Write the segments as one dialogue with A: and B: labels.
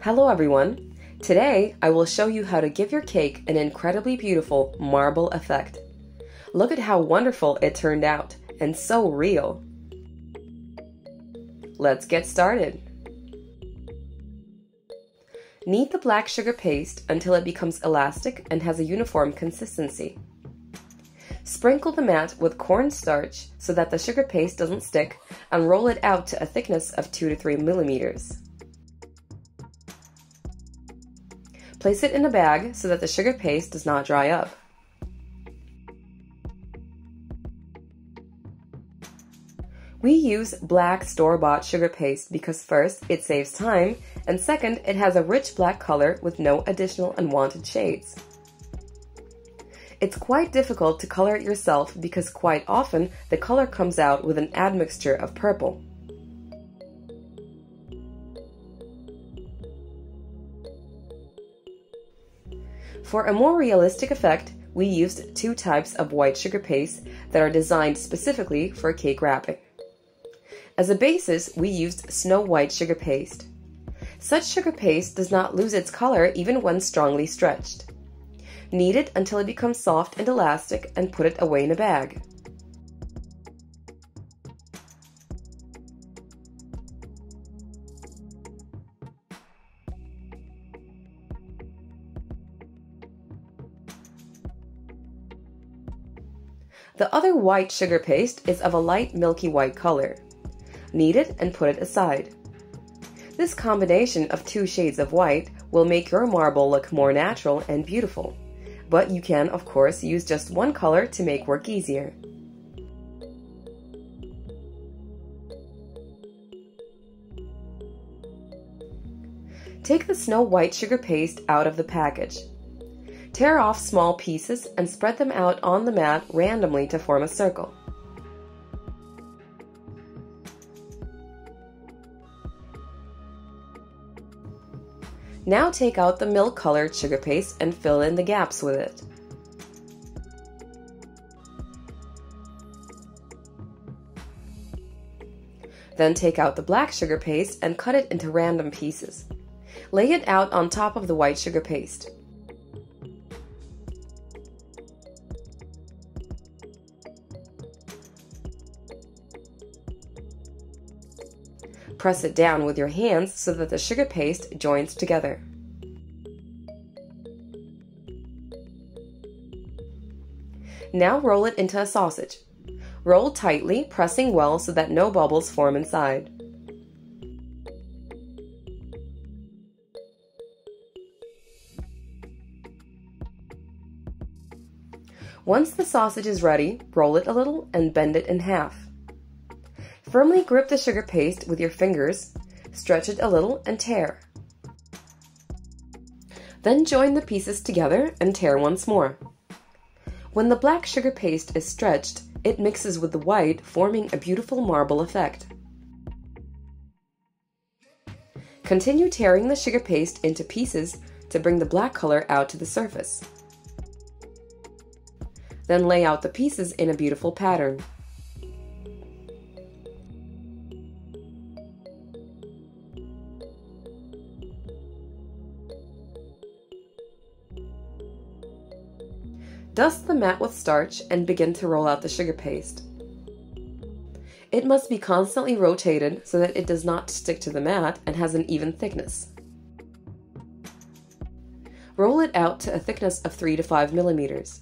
A: Hello everyone! Today I will show you how to give your cake an incredibly beautiful marble effect. Look at how wonderful it turned out, and so real! Let's get started! Knead the black sugar paste until it becomes elastic and has a uniform consistency. Sprinkle the mat with cornstarch so that the sugar paste doesn't stick, and roll it out to a thickness of 2 to 3 millimeters. Place it in a bag so that the sugar paste does not dry up. We use black store-bought sugar paste because first, it saves time, and second, it has a rich black color with no additional unwanted shades. It's quite difficult to color it yourself because quite often the color comes out with an admixture of purple. For a more realistic effect, we used 2 types of white sugar paste that are designed specifically for cake wrapping. As a basis, we used snow white sugar paste. Such sugar paste does not lose its color even when strongly stretched. Knead it until it becomes soft and elastic and put it away in a bag. The other white sugar paste is of a light milky white color. Knead it and put it aside. This combination of 2 shades of white will make your marble look more natural and beautiful, but you can, of course, use just one color to make work easier. Take the snow white sugar paste out of the package. Tear off small pieces and spread them out on the mat randomly to form a circle. Now take out the milk-colored sugar paste and fill in the gaps with it. Then take out the black sugar paste and cut it into random pieces. Lay it out on top of the white sugar paste. Press it down with your hands so that the sugar paste joins together. Now roll it into a sausage. Roll tightly, pressing well so that no bubbles form inside. Once the sausage is ready, roll it a little and bend it in half. Firmly grip the sugar paste with your fingers, stretch it a little and tear. Then join the pieces together and tear once more. When the black sugar paste is stretched, it mixes with the white, forming a beautiful marble effect. Continue tearing the sugar paste into pieces to bring the black color out to the surface. Then lay out the pieces in a beautiful pattern. Dust the mat with starch and begin to roll out the sugar paste. It must be constantly rotated so that it does not stick to the mat and has an even thickness. Roll it out to a thickness of 3 to 5 millimeters.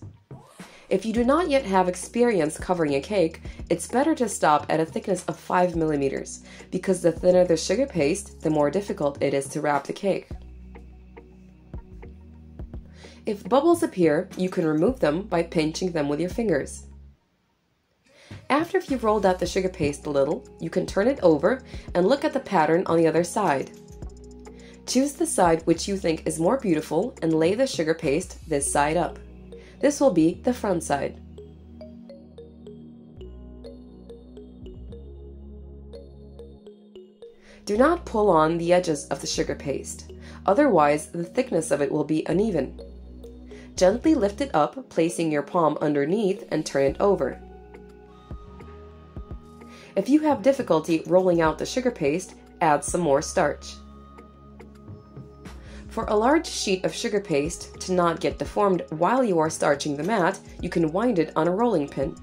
A: If you do not yet have experience covering a cake, it's better to stop at a thickness of 5 millimeters, because the thinner the sugar paste, the more difficult it is to wrap the cake. If bubbles appear, you can remove them by pinching them with your fingers. After you've rolled out the sugar paste a little, you can turn it over and look at the pattern on the other side. Choose the side which you think is more beautiful and lay the sugar paste this side up. This will be the front side. Do not pull on the edges of the sugar paste, otherwise the thickness of it will be uneven. Gently lift it up, placing your palm underneath and turn it over. If you have difficulty rolling out the sugar paste, add some more starch. For a large sheet of sugar paste to not get deformed while you are starching the mat, you can wind it on a rolling pin.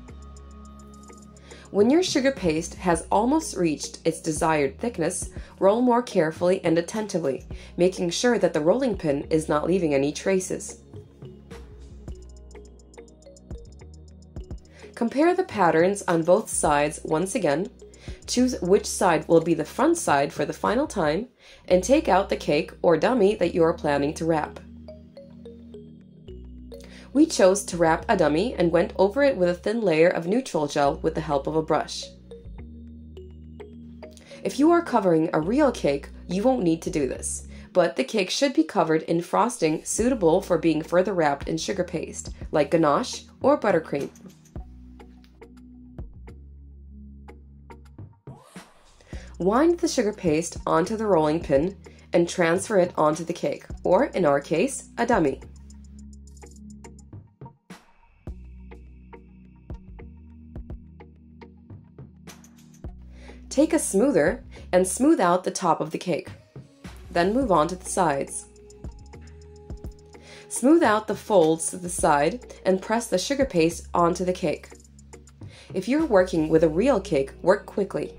A: When your sugar paste has almost reached its desired thickness, roll more carefully and attentively, making sure that the rolling pin is not leaving any traces. Compare the patterns on both sides once again, choose which side will be the front side for the final time, and take out the cake or dummy that you are planning to wrap. We chose to wrap a dummy and went over it with a thin layer of neutral gel with the help of a brush. If you are covering a real cake, you won't need to do this, but the cake should be covered in frosting suitable for being further wrapped in sugar paste, like ganache or buttercream. Wind the sugar paste onto the rolling pin and transfer it onto the cake, or in our case, a dummy. Take a smoother and smooth out the top of the cake. Then move on to the sides. Smooth out the folds to the side and press the sugar paste onto the cake. If you're working with a real cake, work quickly.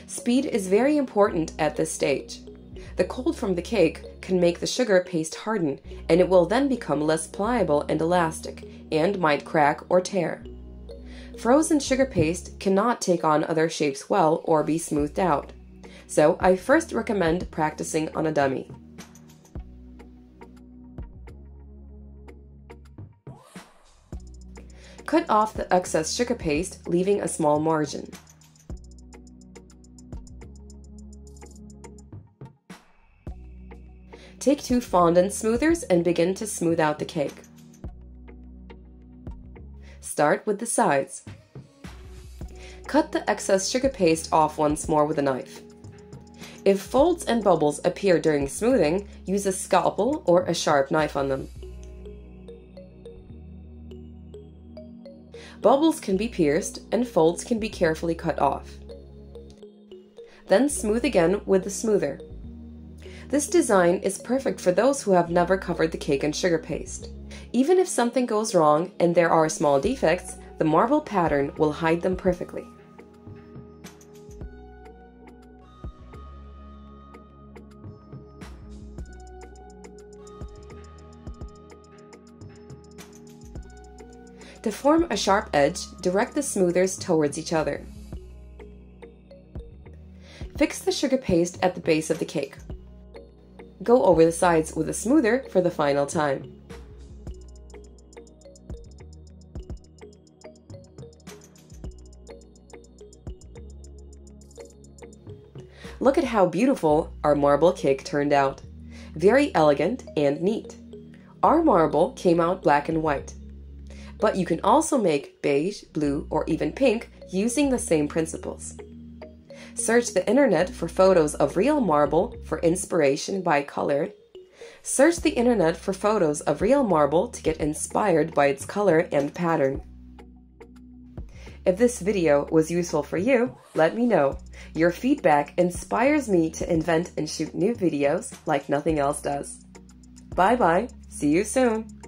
A: Speed is very important at this stage. The cold from the cake can make the sugar paste harden, and it will then become less pliable and elastic, and might crack or tear. Frozen sugar paste cannot take on other shapes well or be smoothed out, so I first recommend practicing on a dummy. Cut off the excess sugar paste, leaving a small margin. Take 2 fondant smoothers and begin to smooth out the cake. Start with the sides. Cut the excess sugar paste off once more with a knife. If folds and bubbles appear during smoothing, use a scalpel or a sharp knife on them. Bubbles can be pierced and folds can be carefully cut off. Then smooth again with the smoother. This design is perfect for those who have never covered the cake in sugar paste. Even if something goes wrong and there are small defects, the marble pattern will hide them perfectly. To form a sharp edge, direct the smoothers towards each other. Fix the sugar paste at the base of the cake. Go over the sides with a smoother for the final time. Look at how beautiful our marble cake turned out. Very elegant and neat. Our marble came out black and white. But you can also make beige, blue, or even pink using the same principles. Search the internet for photos of real marble for inspiration by color. Search the internet for photos of real marble to get inspired by its color and pattern. If this video was useful for you, let me know. Your feedback inspires me to invent and shoot new videos like nothing else does. Bye bye, see you soon!